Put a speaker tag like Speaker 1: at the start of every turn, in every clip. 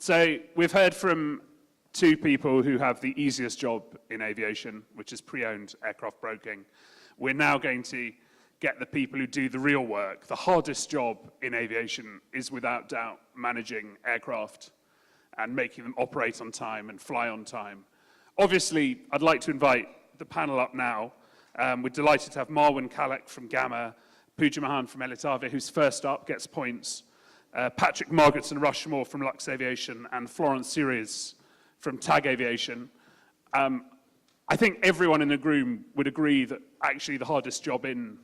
Speaker 1: So we've heard from two people who have the easiest job in aviation, which is pre-owned aircraft broking. We're now going to get the people who do the real work. The hardest job in aviation is without doubt managing aircraft and making them operate on time and fly on time. Obviously, I'd like to invite the panel up now. We're delighted to have Marwan Khalek from Gama, Puja Mahajan from Elit'Avia, who's first up, gets points, Patrick Margetson-Rushmore from Luxaviation, and Florent Sériés from TAG Aviation. I think everyone in the room would agree that actually the hardest job in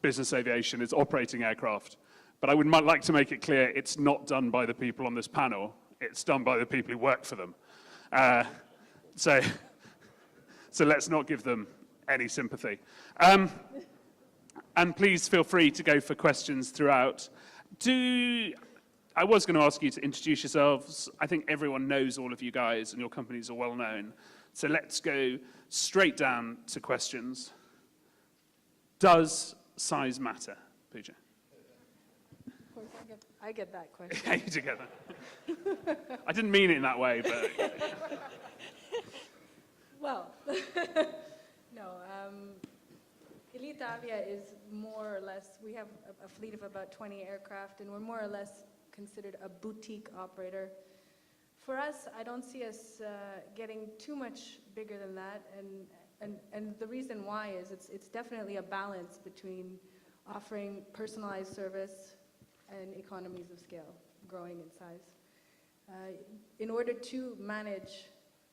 Speaker 1: business aviation is operating aircraft. But I would like to make it clear it's not done by the people on this panel. It's done by the people who work for them. So let's not give them any sympathy. And please feel free to go for questions throughout. I was going to ask you to introduce yourselves. I think everyone knows all of you guys and your companies are well known. So let's go straight down to questions. Does size matter, Puja?
Speaker 2: Of course, I get that question.
Speaker 1: Yeah, you together. I didn't mean it in that way, but...
Speaker 2: Well, no. Elit'Avia is more or less, we have a fleet of about 20 aircraft, and we're more or less considered a boutique operator. For us, I don't see us getting too much bigger than that, and the reason why is it's definitely a balance between offering personalized service and economies of scale, growing in size. In order to manage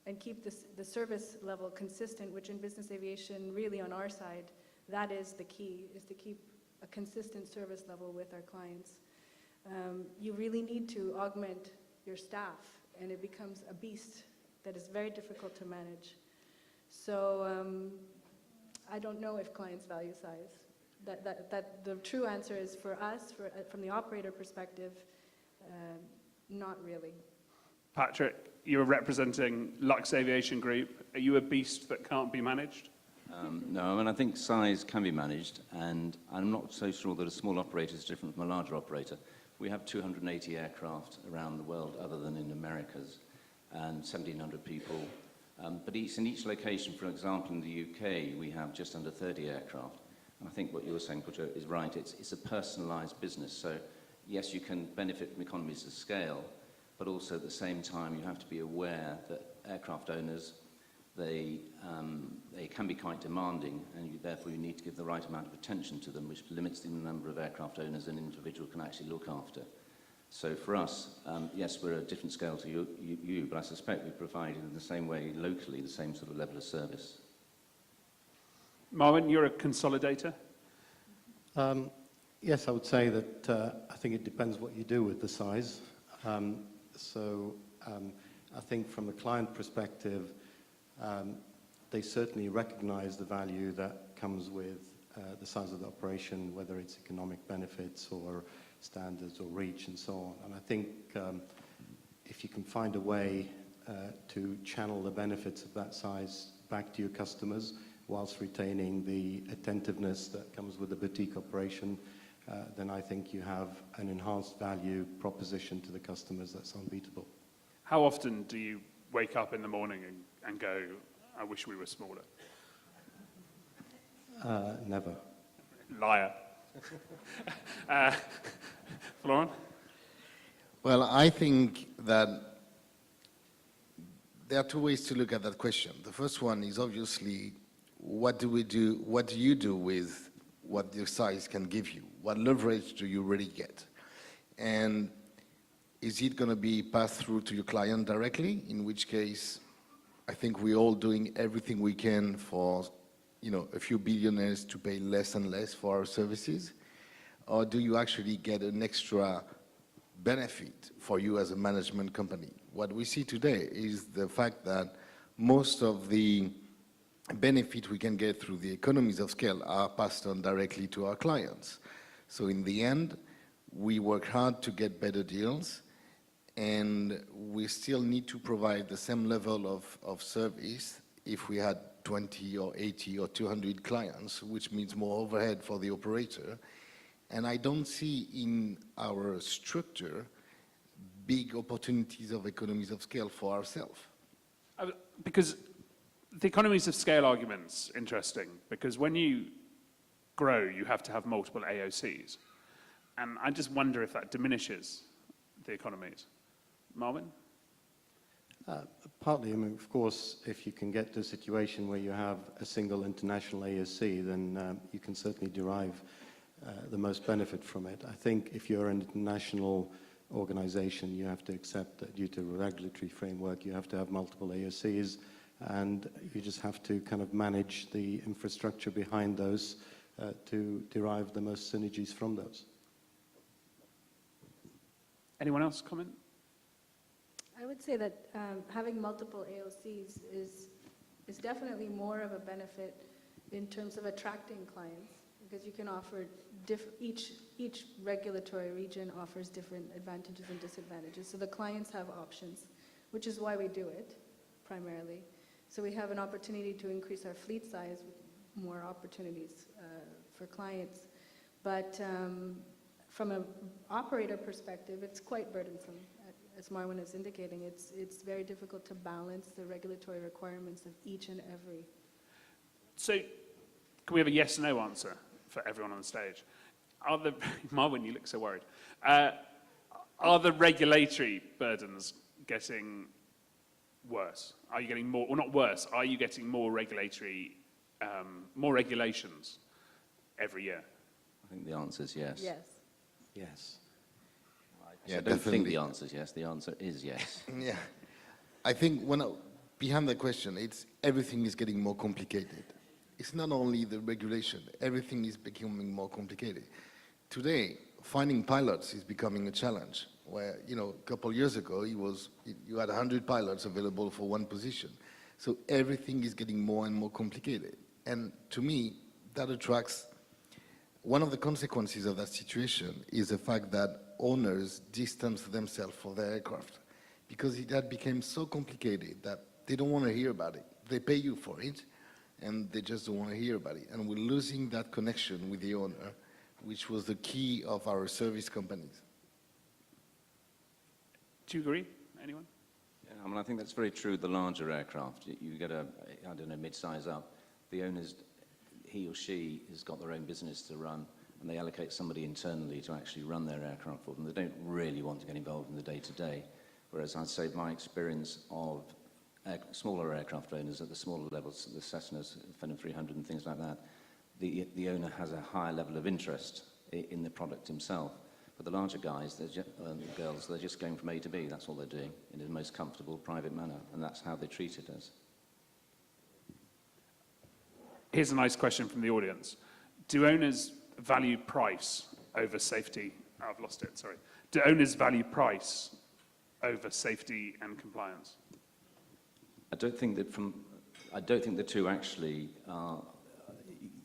Speaker 2: and keep the service level consistent, which in business aviation, really on our side, that is the key, is to keep a consistent service level with our clients. You really need to augment your staff, and it becomes a beast that is very difficult to manage. So I don't know if clients value size. That the true answer is for us, from the operator perspective, not really.
Speaker 1: Patrick, you're representing Luxaviation Group. Are you a beast that can't be managed?
Speaker 3: No, I mean, I think size can be managed, and I'm not so sure that a small operator is different from a larger operator. We have 280 aircraft around the world, other than in Americas, and 1,700 people. But in each location, for example, in the UK, we have just under 30 aircraft. And I think what you were saying, Puja, is right. It's a personalised business. So, yes, you can benefit from economies of scale, but also at the same time, you have to be aware that aircraft owners, they can be quite demanding, and therefore you need to give the right amount of attention to them, which limits the number of aircraft owners an individual can actually look after. So for us, yes, we're a different scale to you, but I suspect we provide in the same way locally the same sort of level of service.
Speaker 1: Marwan, you're a consolidator?
Speaker 4: Yes, I would say that I think it depends what you do with the size. I think from a client perspective, they certainly recognize the value that comes with the size of the operation, whether it's economic benefits or standards or reach and so on. And I think if you can find a way to channel the benefits of that size back to your customers whilst retaining the attentiveness that comes with a boutique operation, then I think you have an enhanced value proposition to the customers that's unbeatable.
Speaker 1: How often do you wake up in the morning and go, I wish we were smaller?
Speaker 4: Never.
Speaker 1: Liar. Florent?
Speaker 5: Well, I think that there are two ways to look at that question. The first one is obviously, what do you do with what your size can give you? What leverage do you really get? And is it going to be passed through to your client directly? In which case, I think we're all doing everything we can for, a few billionaires to pay less and less for our services. Or do you actually get an extra benefit for you as a management company? What we see today is the fact that most of the benefit we can get through the economies of scale are passed on directly to our clients. So in the end, we work hard to get better deals, and we still need to provide the same level of service if we had 20 or 80 or 200 clients, which means more overhead for the operator. And I don't see in our structure big opportunities of economies of scale for ourselves.
Speaker 1: Because the economies of scale argument's interesting, because when you grow, you have to have multiple AOCs. And I just wonder if that diminishes the economies. Marwan?
Speaker 4: Partly, I mean, of course, if you can get to a situation where you have a single international AOC, then you can certainly derive the most benefit from it. I think if you're an international organization, you have to accept that due to regulatory framework, you have to have multiple AOCs, and you just have to kind of manage the infrastructure behind those to derive the most synergies from those.
Speaker 1: Anyone else comment?
Speaker 2: I would say that having multiple AOCs is definitely more of a benefit in terms of attracting clients, because you can offer each regulatory region offers different advantages and disadvantages. So the clients have options, which is why we do it primarily. So we have an opportunity to increase our fleet size with more opportunities for clients. But from an operator perspective, it's quite burdensome. As Marwan is indicating, it's very difficult to balance the regulatory requirements of each and every.
Speaker 1: So, can we have a yes or no answer for everyone on the stage? Marwan, you look so worried. Are the regulatory burdens getting worse? Are you getting more, or not worse, are you getting more regulatory, more regulations every year?
Speaker 3: I think the answer is yes.
Speaker 2: Yes.
Speaker 4: Yes.
Speaker 3: I don't think the answer is yes. The answer is yes.
Speaker 5: Yeah. I think behind the question, it's everything is getting more complicated. It's not only the regulation, everything is becoming more complicated. Today, finding pilots is becoming a challenge, where, a couple of years ago, you had 100 pilots available for one position. So everything is getting more and more complicated. And to me, that attracts, one of the consequences of that situation is the fact that owners distance themselves from their aircraft, because that became so complicated that they don't want to hear about it. They pay you for it, and they just don't want to hear about it. And we're losing that connection with the owner, which was the key of our service companies.
Speaker 1: Do you agree? Anyone?
Speaker 3: Yeah, I think that's very true. The larger aircraft, you get mid-size up, the owners, he or she has got their own business to run, and they allocate somebody internally to actually run their aircraft for them. They don't really want to get involved in the day-to-day. Whereas I'd say my experience of smaller aircraft owners at the smaller levels, the Cessnas, Phenom 300 and things like that, the owner has a higher level of interest in the product himself. But the larger guys, girls, they're just going from A to B. That's all they're doing in the most comfortable, private manner, and that's how they treat it as.
Speaker 1: Here's a nice question from the audience. Do owners value price over safety? Oh, I've lost it, sorry. Do owners value price over safety and compliance?
Speaker 3: I don't think the two actually are,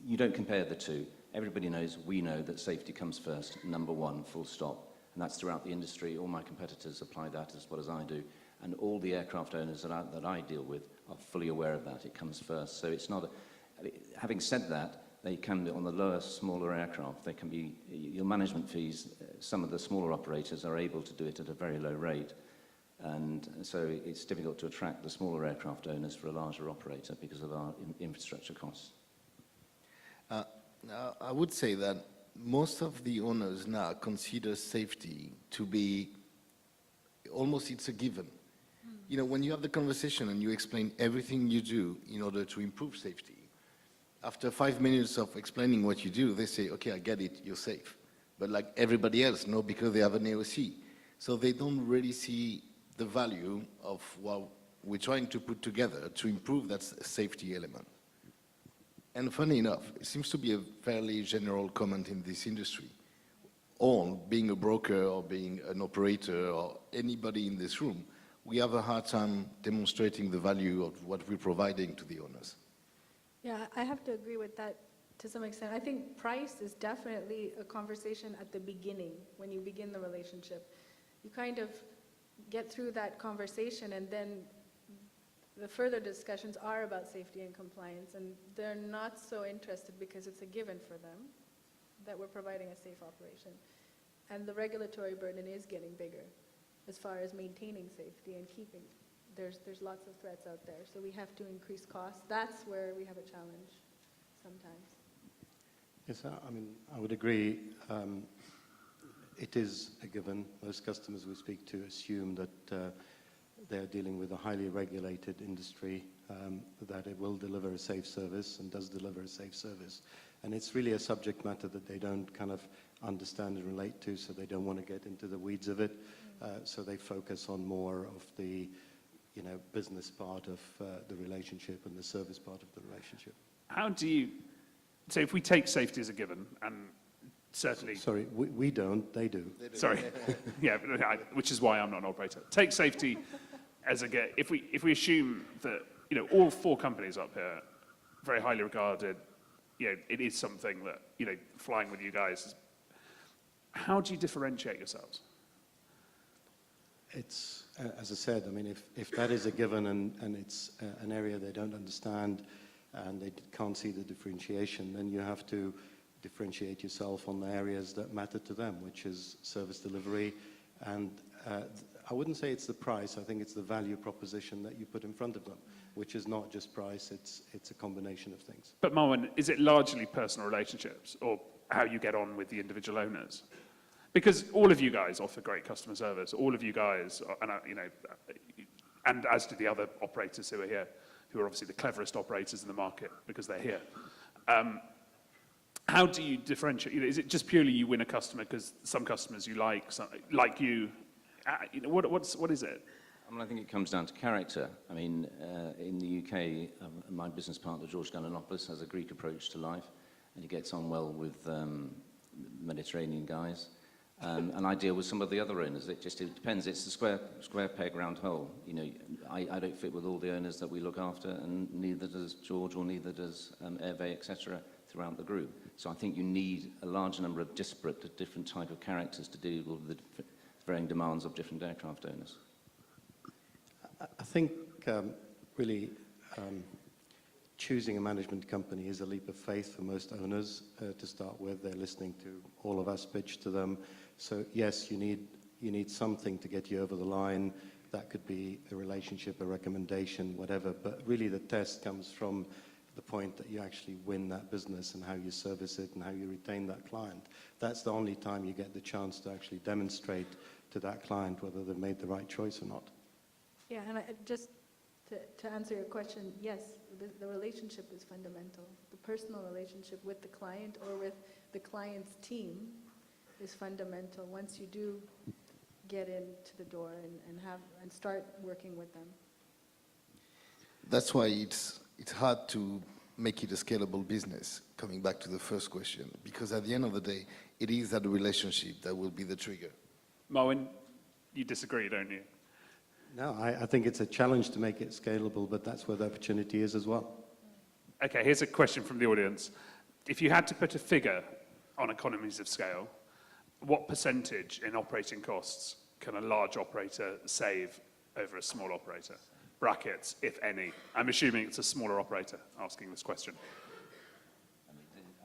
Speaker 3: you don't compare the two. Everybody knows, we know that safety comes first, number one, full stop. And that's throughout the industry. All my competitors apply that as well as I do. And all the aircraft owners that I deal with are fully aware of that. It comes first. So it's not, having said that, they can be on the lower, smaller aircraft. They can be, your management fees, some of the smaller operators are able to do it at a very low rate. And so it's difficult to attract the smaller aircraft owners for a larger operator because of our infrastructure costs.
Speaker 5: I would say that most of the owners now consider safety to be almost, it's a given. When you have the conversation and you explain everything you do in order to improve safety, after 5 minutes of explaining what you do, they say, okay, I get it, you're safe. But like everybody else, no, because they have an AOC. So they don't really see the value of what we're trying to put together to improve that safety element. And funny enough, it seems to be a fairly general comment in this industry. All, being a broker or being an operator or anybody in this room, we have a hard time demonstrating the value of what we're providing to the owners.
Speaker 2: Yeah, I have to agree with that to some extent. I think price is definitely a conversation at the beginning, when you begin the relationship. You kind of get through that conversation, and then the further discussions are about safety and compliance, and they're not so interested because it's a given for them that we're providing a safe operation. And the regulatory burden is getting bigger, as far as maintaining safety and keeping. There's lots of threats out there, so we have to increase costs. That's where we have a challenge sometimes.
Speaker 4: Yes, I mean, I would agree. It is a given. Most customers we speak to assume that they're dealing with a highly regulated industry, that it will deliver a safe service and does deliver a safe service. And it's really a subject matter that they don't kind of understand and relate to, so they don't want to get into the weeds of it. So they focus on more of the, business part of the relationship and the service part of the relationship.
Speaker 1: How do you, so if we take safety as a given, and certainly...
Speaker 4: Sorry, we don't, they do.
Speaker 1: Sorry, yeah, which is why I'm not an operator. Take safety as a get. If we assume that all 4 companies up here, very highly regarded, it is something that flying with you guys is, how do you differentiate yourselves?
Speaker 4: It's, as I said, I mean, if that is a given and it's an area they don't understand and they can't see the differentiation, then you have to differentiate yourself on the areas that matter to them, which is service delivery. And I wouldn't say it's the price, I think it's the value proposition that you put in front of them, which is not just price, it's a combination of things.
Speaker 1: But Marwan, is it largely personal relationships or how you get on with the individual owners? Because all of you guys offer great customer service, all of you guys, and as do the other operators who are here, who are obviously the cleverest operators in the market because they're here. How do you differentiate? Is it just purely you win a customer because some customers you like, like you? What is it?
Speaker 3: I mean, I think it comes down to character. I mean, in the UK, my business partner, George Gallinopoulos, has a Greek approach to life, and he gets on well with Mediterranean guys. And I deal with some of the other owners. It depends. It's the square peg, round hole. I don't fit with all the owners that we look after, and neither does George, or neither does Hervé, etc., throughout the group. So I think you need a large number of disparate, different type of characters to deal with the varying demands of different aircraft owners.
Speaker 4: I think really choosing a management company is a leap of faith for most owners to start with. They're listening to all of us pitch to them. So yes, you need something to get you over the line. That could be a relationship, a recommendation, whatever. But really the test comes from the point that you actually win that business and how you service it and how you retain that client. That's the only time you get the chance to actually demonstrate to that client whether they've made the right choice or not.
Speaker 2: Yeah, and just to answer your question, yes, the relationship is fundamental. The personal relationship with the client or with the client's team is fundamental once you do get into the door and start working with them.
Speaker 5: That's why it's hard to make it a scalable business, coming back to the first question, because at the end of the day, it is that relationship that will be the trigger.
Speaker 1: Marwan, you disagree, don't you?
Speaker 4: No, I think it's a challenge to make it scalable, but that's where the opportunity is as well.
Speaker 1: Okay, here's a question from the audience. If you had to put a figure on economies of scale, what percentage in operating costs can a large operator save over a small operator? Brackets, if any. I'm assuming it's a smaller operator asking this question.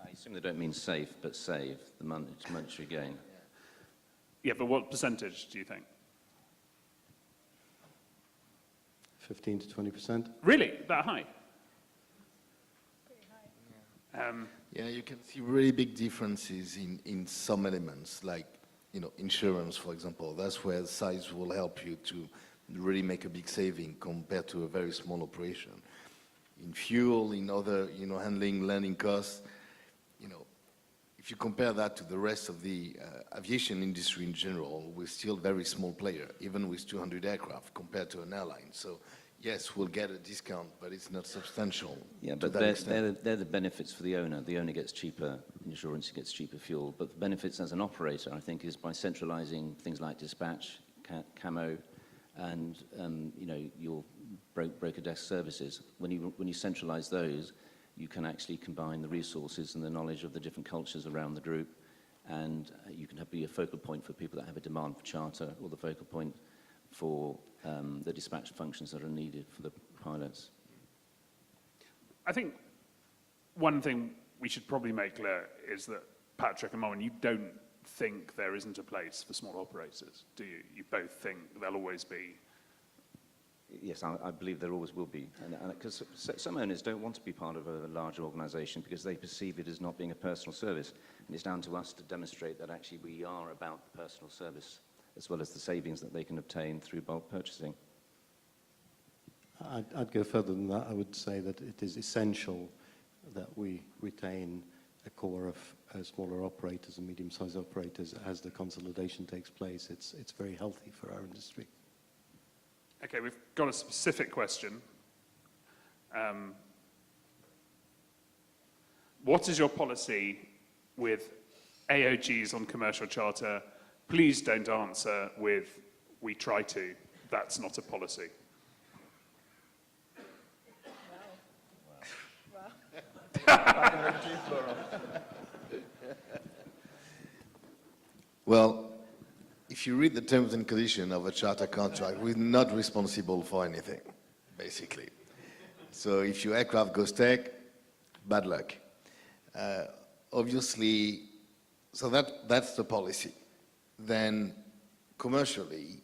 Speaker 3: I assume they don't mean safe, but save, the monetary gain.
Speaker 1: Yeah, but what percentage do you think?
Speaker 4: 15 to 20%.
Speaker 1: Really? That high?
Speaker 2: Pretty high.
Speaker 5: Yeah, you can see really big differences in some elements, like insurance, for example. That's where size will help you to really make a big saving compared to a very small operation. In fuel, in other, handling, landing costs, if you compare that to the rest of the aviation industry in general, we're still a very small player, even with 200 aircraft compared to an airline. So yes, we'll get a discount, but it's not substantial.
Speaker 3: Yeah, but they're the benefits for the owner. The owner gets cheaper insurance, he gets cheaper fuel. But the benefits as an operator, I think, is by centralizing things like dispatch, camo, and your broker desk services. When you centralize those, you can actually combine the resources and the knowledge of the different cultures around the group, and you can be a focal point for people that have a demand for charter, or the focal point for the dispatch functions that are needed for the pilots.
Speaker 1: I think one thing we should probably make clear is that Patrick and Marwan, you don't think there isn't a place for small operators, do you? You both think there'll always be.
Speaker 3: Yes, I believe there always will be. Because some owners don't want to be part of a larger organisation because they perceive it as not being a personal service. And it's down to us to demonstrate that actually we are about personal service as well as the savings that they can obtain through bulk purchasing.
Speaker 4: I'd go further than that. I would say that it is essential that we retain a core of smaller operators and medium-sized operators as the consolidation takes place. It's very healthy for our industry.
Speaker 1: Okay, we've got a specific question. What is your policy with AOGs on commercial charter? Please don't answer with, we try to. That's not a policy.
Speaker 5: Well, if you read the terms and conditions of a charter contract, we're not responsible for anything, basically. So if your aircraft goes tech, bad luck. Obviously, so that's the policy. Then commercially,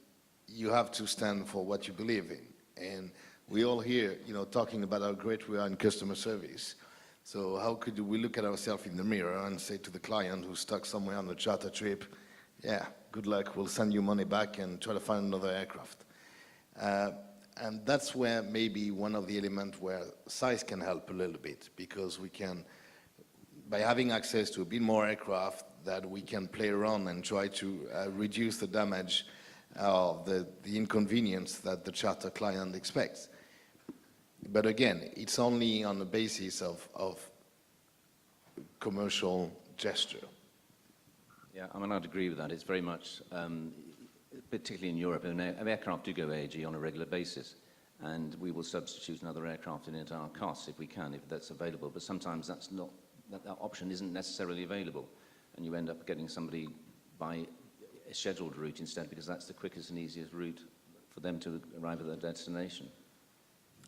Speaker 5: you have to stand for what you believe in. And we all here, talking about how great we are in customer service. So how could we look at ourselves in the mirror and say to the client who's stuck somewhere on a charter trip, yeah, good luck, we'll send you money back and try to find another aircraft. And that's where maybe one of the elements where size can help a little bit, because we can, by having access to a bit more aircraft, that we can play around and try to reduce the damage of the inconvenience that the charter client expects. But again, it's only on the basis of commercial gesture.
Speaker 3: Yeah, I mean, I'd agree with that. It's very much, particularly in Europe, aircraft do go AG on a regular basis, and we will substitute another aircraft in at our costs if we can, if that's available. But sometimes that option isn't necessarily available, and you end up getting somebody by a scheduled route instead, because that's the quickest and easiest route for them to arrive at their destination.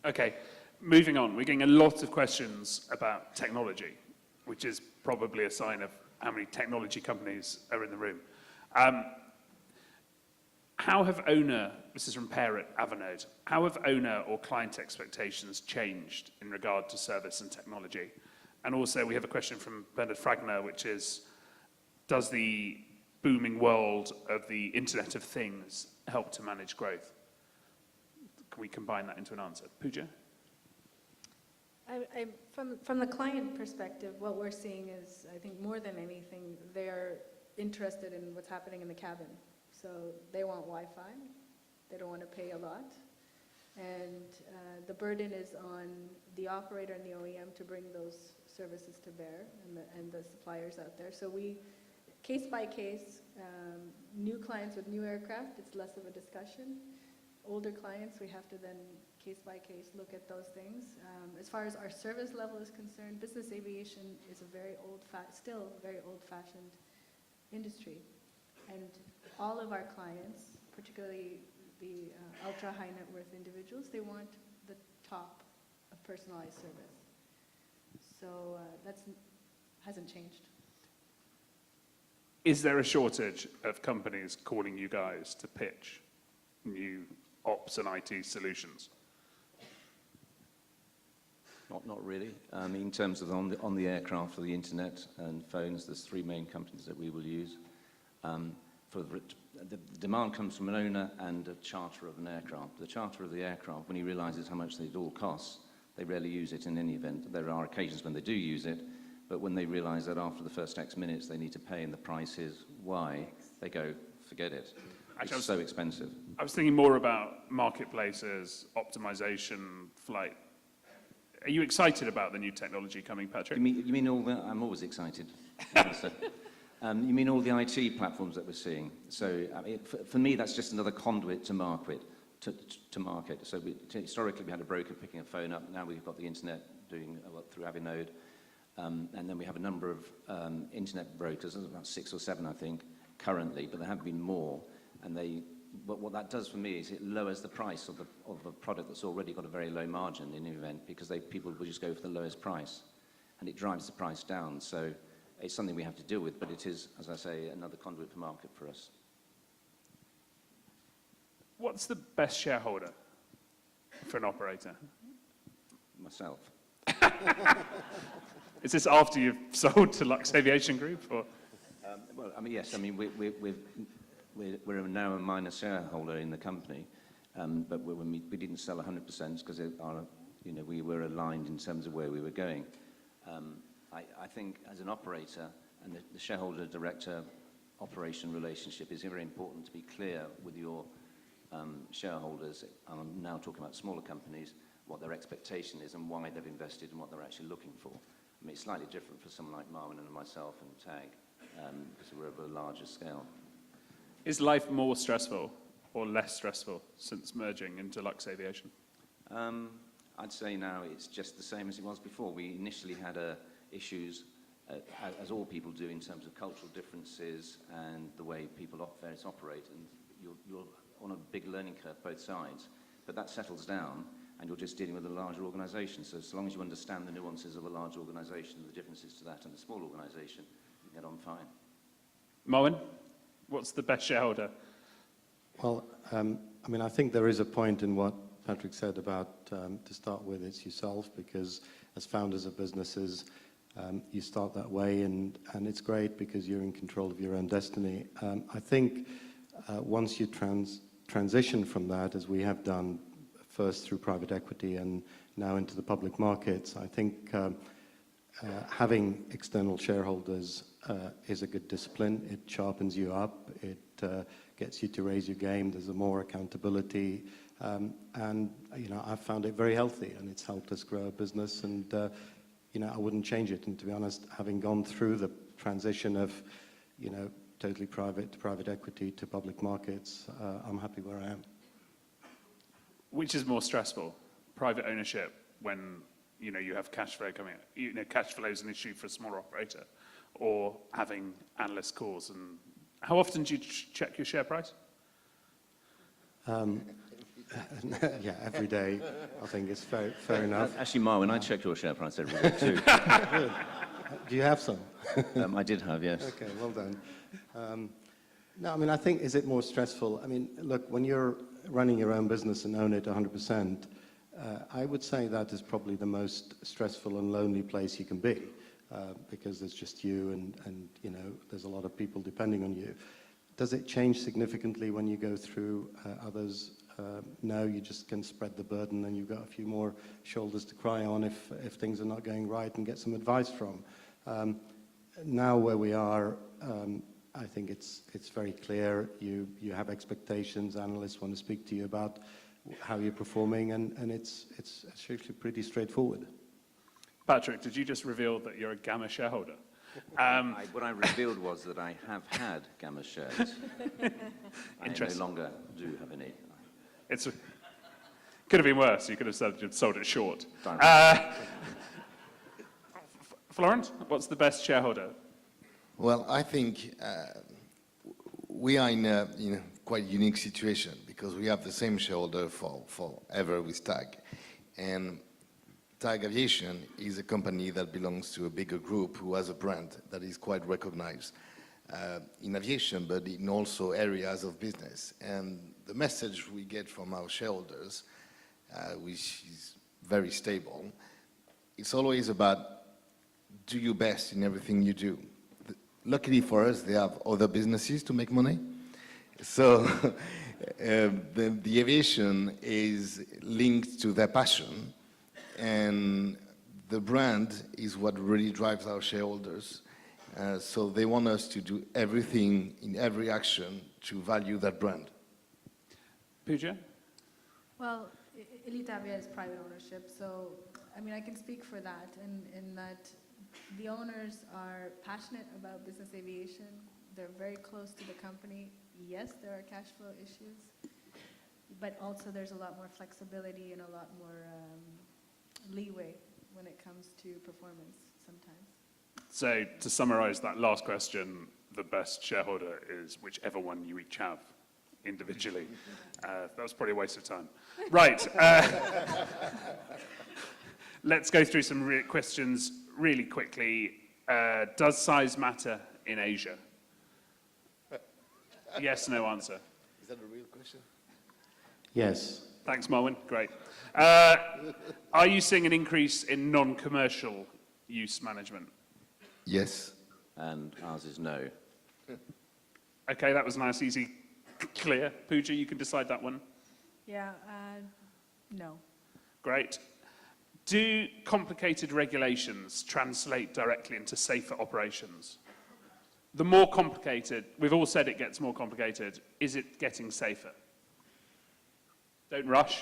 Speaker 3: Okay,
Speaker 1: moving on. We're getting a lot of questions about technology, which is probably a sign of how many technology companies are in the room. How have owner, this is from Per at Avanode, how have owner or client expectations changed in regard to service and technology? And also we have a question from Bernard Fragner, which is, does the booming world of the Internet of Things help to manage growth? Can we combine that into an answer? Puja?
Speaker 2: From the client perspective, what we're seeing is, I think more than anything, they're interested in what's happening in the cabin. So they want Wi-Fi, they don't want to pay a lot, and the burden is on the operator and the OEM to bring those services to bear, and the suppliers out there. So we, case by case, new clients with new aircraft, it's less of a discussion. Older clients, we have to then case by case look at those things. As far as our service level is concerned, business aviation is a still very old-fashioned industry, and all of our clients, particularly the ultra-high net worth individuals, they want the top of personalized service. So that hasn't changed.
Speaker 1: Is there a shortage of companies calling you guys to pitch new ops and IT solutions?
Speaker 3: Not really. In terms of on the aircraft, or the internet and phones, there's three main companies that we will use. The demand comes from an owner and a charterer of an aircraft. The charterer of the aircraft, when he realizes how much it all costs, they rarely use it in any event. There are occasions when they do use it, but when they realize that after the first X minutes they need to pay and the price is Y, they go, forget it. It's so expensive.
Speaker 1: I was thinking more about marketplaces, optimization, flight. Are you excited about the new technology coming, Patrick?
Speaker 3: You mean all the... I'm always excited. You mean all the IT platforms that we're seeing? So for me, that's just another conduit to market. So historically, we had a broker picking a phone up. Now we've got the internet doing through Avinode. And then we have a number of internet brokers, there's about 6 or 7, I think, currently, but there have been more. But what that does for me is it lowers the price of a product that's already got a very low margin in the event, because people will just go for the lowest price, and it drives the price down. So it's something we have to deal with, but it is, as I say, another conduit for market for us.
Speaker 1: What's the best shareholder for an operator?
Speaker 3: Myself.
Speaker 1: Is this after you've sold to Luxaviation Group, or?
Speaker 3: Well, I mean, yes. I mean, we're now a minor shareholder in the company, but we didn't sell 100% because we were aligned in terms of where we were going. I think as an operator, and the shareholder-director operation relationship is very important to be clear with your shareholders. I'm now talking about smaller companies, what their expectation is and why they've invested and what they're actually looking for. I mean, it's slightly different for someone like Marwan and myself and TAG, because we're of a larger scale.
Speaker 1: Is life more stressful or less stressful since merging into Luxaviation?
Speaker 3: I'd say now it's just the same as it was before. We initially had issues, as all people do, in terms of cultural differences and the way people operate, and you're on a big learning curve both sides. But that settles down, and you're just dealing with a larger organisation. So as long as you understand the nuances of a large organisation, the differences to that and a small organisation, you get on fine.
Speaker 1: Marwan, what's the best shareholder?
Speaker 4: Well, I mean, I think there is a point in what Patrick said about, to start with, it's yourself, because as founders of businesses, you start that way, and it's great because you're in control of your own destiny. I think once you transition from that, as we have done, first through private equity and now into the public markets, I think having external shareholders is a good discipline. It sharpens you up. It gets you to raise your game. There's more accountability. And, I've found it very healthy, and it's helped us grow a business. And, I wouldn't change it. And to be honest, having gone through the transition of, totally private to private equity to public markets, I'm happy where I am.
Speaker 1: Which is more stressful? Private ownership when, you have cash flow coming in. Cash flow is an issue for a smaller operator, or having analyst calls. And how often do you check your share price?
Speaker 4: Yeah, every day. I think it's fair enough.
Speaker 3: Actually, Marwan, I check your share price every day too.
Speaker 4: Good. Do you have some?
Speaker 3: I did have, yes.
Speaker 4: Okay, well done. No, I mean, I think, is it more stressful? I mean, look, when you're running your own business and own it 100%, I would say that is probably the most stressful and lonely place you can be, because there's just you and there's a lot of people depending on you. Does it change significantly when you go through others? No, you just can spread the burden, and you've got a few more shoulders to cry on if things are not going right, and get some advice from. Now where we are, I think it's very clear. You have expectations. Analysts want to speak to you about how you're performing, and it's actually pretty straightforward.
Speaker 3: Patrick, did you just reveal that you're a Gama shareholder? What I revealed was that I have had Gama shares. I no longer do have any.
Speaker 1: Could have been worse. You could have sold it short. Florent, what's the best shareholder?
Speaker 5: Well, I think we are in a quite unique situation because we have the same shareholder forever with TAG. And TAG Aviation is a company that belongs to a bigger group who has a brand that is quite recognized in aviation, but in also areas of business. And the message we get from our shareholders, which is very stable, it's always about do your best in everything you do. Luckily for us, they have other businesses to make money. So the aviation is linked to their passion, and the brand is what really drives our shareholders. So they want us to do everything in every action to value that brand.
Speaker 1: Puja?
Speaker 2: Well, Elit'Avia is private ownership, so I can speak for that in that the owners are passionate about business aviation. They're very close to the company. Yes, there are cash flow issues, but also there's a lot more flexibility and a lot more leeway when it comes to performance sometimes.
Speaker 1: So to summarize that last question, the best shareholder is whichever one you each have individually. That was probably a waste of time. Right. Let's go through some questions really quickly. Does size matter in Asia? Yes, no answer.
Speaker 5: Is that a real question?
Speaker 4: Yes.
Speaker 1: Thanks, Marwan. Great. Are you seeing an increase in non-commercial use management?
Speaker 5: Yes.
Speaker 3: And ours is no.
Speaker 1: Okay, that was nice, easy, clear. Puja, you can decide that one.
Speaker 2: Yeah, no.
Speaker 1: Great. Do complicated regulations translate directly into safer operations? The more complicated, we've all said it gets more complicated, is it getting safer? Don't rush.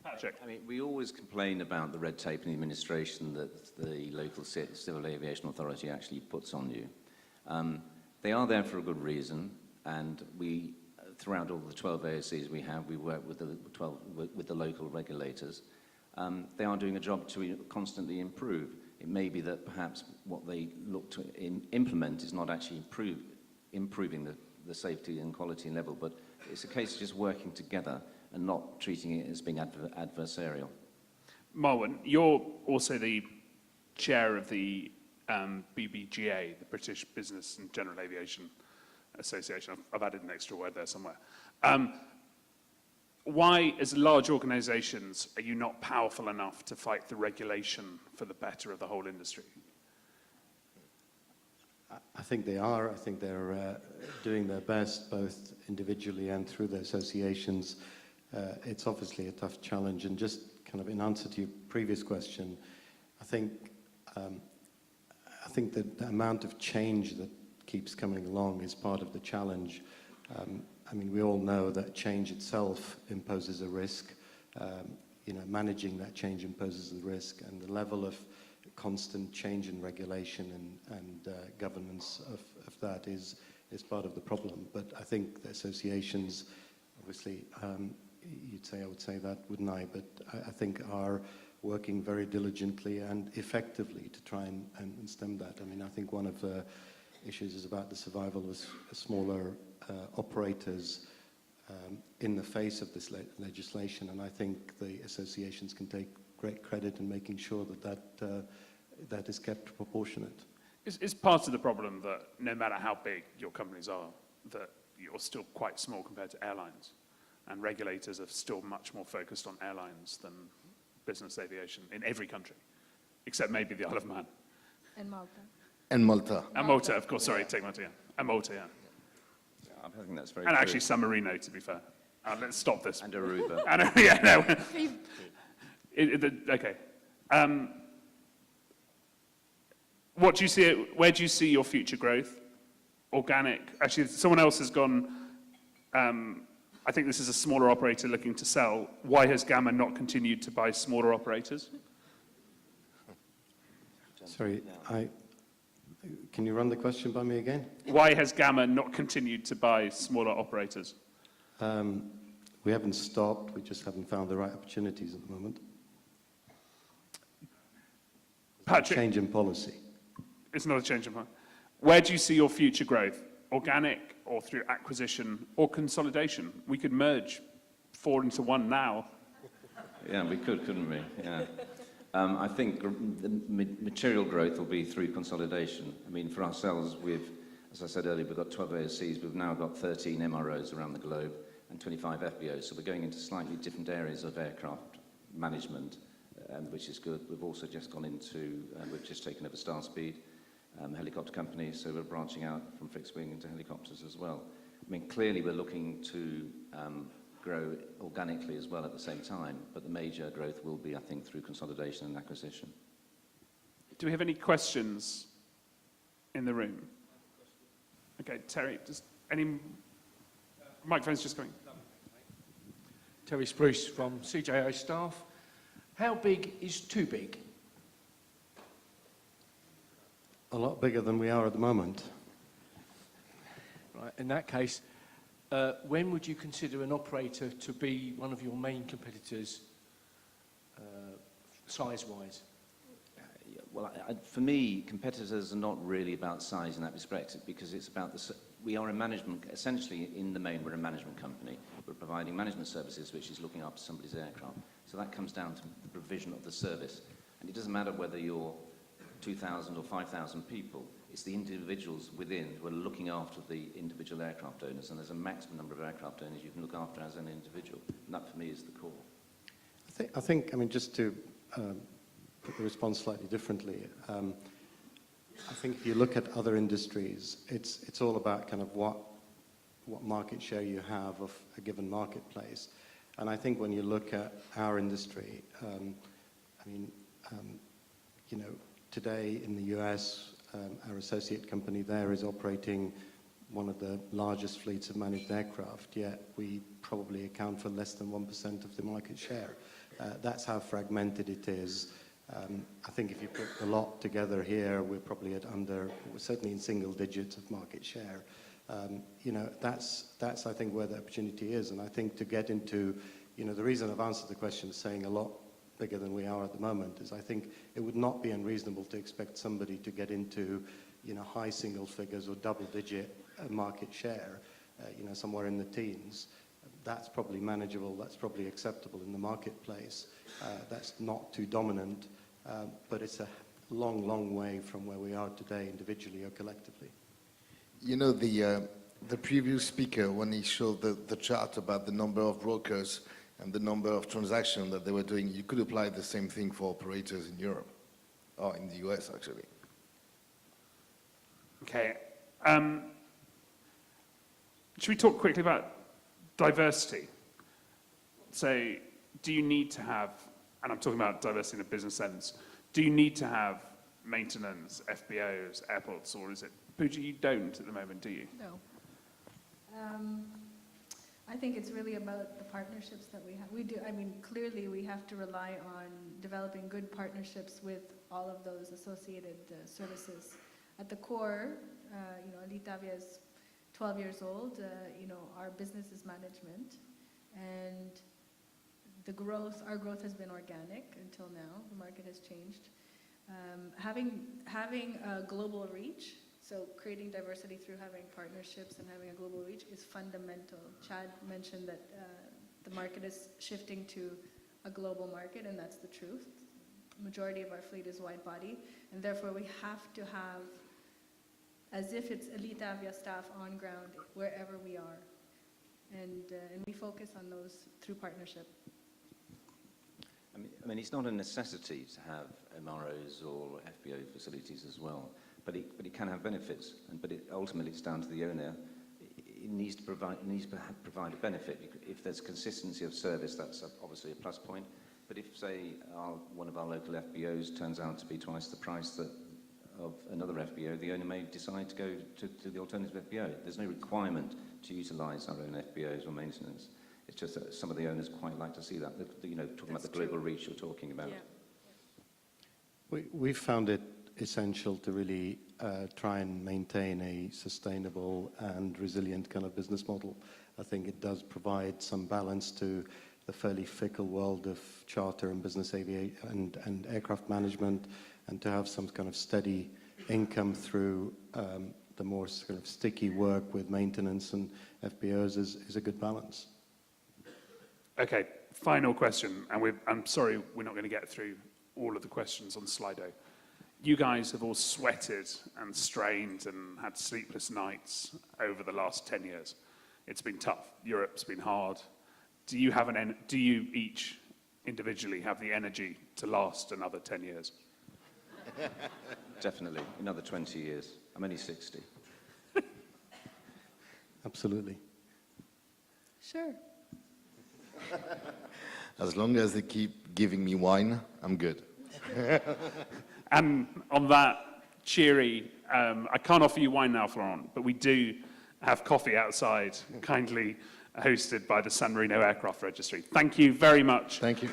Speaker 1: Patrick.
Speaker 3: I mean, we always complain about the red tape and the administration that the local civil aviation authority actually puts on you. They are there for a good reason, and we, throughout all the 12 AOCs we have, we work with the local regulators. They are doing a job to constantly improve. It may be that perhaps what they look to implement is not actually improving the safety and quality level, but it's a case of just working together and not treating it as being adversarial.
Speaker 1: Marwan, you're also the chair of the BBGA, the British Business and General Aviation Association. I've added an extra word there somewhere. Why, as large organisations, are you not powerful enough to fight the regulation for the better of the whole industry?
Speaker 4: I think they are. I think they're doing their best, both individually and through their associations. It's obviously a tough challenge. And just kind of in answer to your previous question, I think that the amount of change that keeps coming along is part of the challenge. I mean, we all know that change itself imposes a risk. Managing that change imposes a risk, and the level of constant change in regulation and governance of that is part of the problem. But I think the associations, obviously, I would say that, wouldn't I? But I think are working very diligently and effectively to try and stem that. I mean, I think one of the issues is about the survival of smaller operators in the face of this legislation, and I think the associations can take great credit in making sure that is kept proportionate.
Speaker 1: Is part of the problem that no matter how big your companies are, that you're still quite small compared to airlines, and regulators are still much more focused on airlines than business aviation in every country, except maybe the Isle of Man.
Speaker 2: And Malta.
Speaker 5: And Malta.
Speaker 1: And Malta, of course, sorry, take Malta, yeah. And Malta, yeah.
Speaker 3: I think that's very
Speaker 1: And
Speaker 3: true.
Speaker 1: actually San Marino, to be fair. Let's stop this.
Speaker 3: And Aruba.
Speaker 1: Yeah, no. Okay. What do you see? Where do you see your future growth? Organic. Actually, someone else has gone. I think this is a smaller operator looking to sell. Why has Gama not continued to buy smaller operators?
Speaker 4: Sorry, can you run the question by me again?
Speaker 1: Why has Gama not continued to buy smaller operators?
Speaker 4: We haven't stopped. We just haven't found the right opportunities at the moment.
Speaker 1: Patrick,
Speaker 4: Change in policy.
Speaker 1: it's not a change in plan. Where do you see your future growth? Organic or through acquisition or consolidation? We could merge 4 into 1 now.
Speaker 3: Yeah, we could, couldn't we? Yeah. I think the material growth will be through consolidation. I mean, for ourselves, as I said earlier, we've got 12 AOCs. We've now got 13 MROs around the globe and 25 FBOs. So we're going into slightly different areas of aircraft management, which is good. We've also just gone into, we've just taken over Starspeed, helicopter company, so we're branching out from fixed wing into helicopters as well. I mean, clearly we're looking to grow organically as well at the same time, but the major growth will be, I think, through consolidation and acquisition.
Speaker 1: Do we have any questions in the room? Okay, Terry, does any microphones just going?
Speaker 6: Terry Spruce from CJO staff. How big is too big?
Speaker 4: A lot bigger than we are at the moment.
Speaker 6: Right, in that case, when would you consider an operator to be one of your main competitors, size-wise?
Speaker 3: Well, for me, competitors are not really about size in that respect, because it's about we are a management, essentially in the main, we're a management company. We're providing management services, which is looking after somebody's aircraft. So that comes down to the provision of the service. And it doesn't matter whether you're 2,000 or 5,000 people. It's the individuals within who are looking after the individual aircraft owners, and there's a maximum number of aircraft owners you can look after as an individual. And that, for me, is the core.
Speaker 4: I think, I mean, just to put the response slightly differently, I think if you look at other industries, it's all about kind of what market share you have of a given marketplace. And I think when you look at our industry, you know, today in the US, our associate company there is operating one of the largest fleets of managed aircraft, yet we probably account for less than 1% of the market share. That's how fragmented it is. I think if you put a lot together here, we're probably at we're certainly in single digits of market share. You know, that's I think where the opportunity is. And I think to get into, you know, the reason I've answered the question saying a lot bigger than we are at the moment is I think it would not be unreasonable to expect somebody to get into, you know, high single figures or double digit market share, you know, somewhere in the teens. That's probably manageable, that's probably acceptable in the marketplace. That's not too dominant, but it's a long, long way from where we are today individually or collectively.
Speaker 5: You know, the previous speaker, when he showed the chart about the number of brokers and the number of transactions that they were doing, you could apply the same thing for operators in Europe, or in the US, actually.
Speaker 1: Okay. Should we talk quickly about diversity? So, do you need to have, and I'm talking about diversity in a business sense, do you need to have maintenance, FBOs, airports, or is it, Puja, you don't at the moment, do you?
Speaker 2: No. I think it's really about the partnerships that we have. We do, I mean, clearly we have to rely on developing good partnerships with all of those associated services. At the core, you know, Elit'Avia is 12 years old. You know, our business is management, and our growth has been organic until now. The market has changed. Having a global reach, so creating diversity through having partnerships and having a global reach is fundamental. Chad mentioned that the market is shifting to a global market, and that's the truth. The majority of our fleet is wide body, and therefore we have to have, as if it's Elit'Avia staff on ground wherever we are. And we focus on those through partnership.
Speaker 3: I mean, it's not a necessity to have MROs or FBO facilities as well, but it can have benefits. But ultimately, it's down to the owner. It needs to provide a benefit. If there's consistency of service, that's obviously a plus point. But if, say, one of our local FBOs turns out to be twice the price of another FBO, the owner may decide to go to the alternative FBO. There's no requirement to utilise our own FBOs or maintenance. It's just that some of the owners quite like to see that. You know, talking about the global reach you're talking about.
Speaker 2: Yeah.
Speaker 4: We found it essential to really try and maintain a sustainable and resilient kind of business model. I think it does provide some balance to the fairly fickle world of charter and business aviation and aircraft management, and to have some kind of steady income through the more sort of sticky work with maintenance and FBOs is a good balance.
Speaker 1: Okay, final question, and I'm sorry we're not going to get through all of the questions on Slido. You guys have all sweated and strained and had sleepless nights over the last 10 years. It's been tough. Europe's been hard. Do you each individually have the energy to last another 10 years?
Speaker 3: Definitely, another 20 years. I'm only 60.
Speaker 4: Absolutely.
Speaker 2: Sure.
Speaker 5: As long as they keep giving me wine, I'm good.
Speaker 1: And on that cheery, I can't offer you wine now, Florent, but we do have coffee outside, kindly hosted by the San Marino Aircraft Registry. Thank you very much.
Speaker 5: Thank you.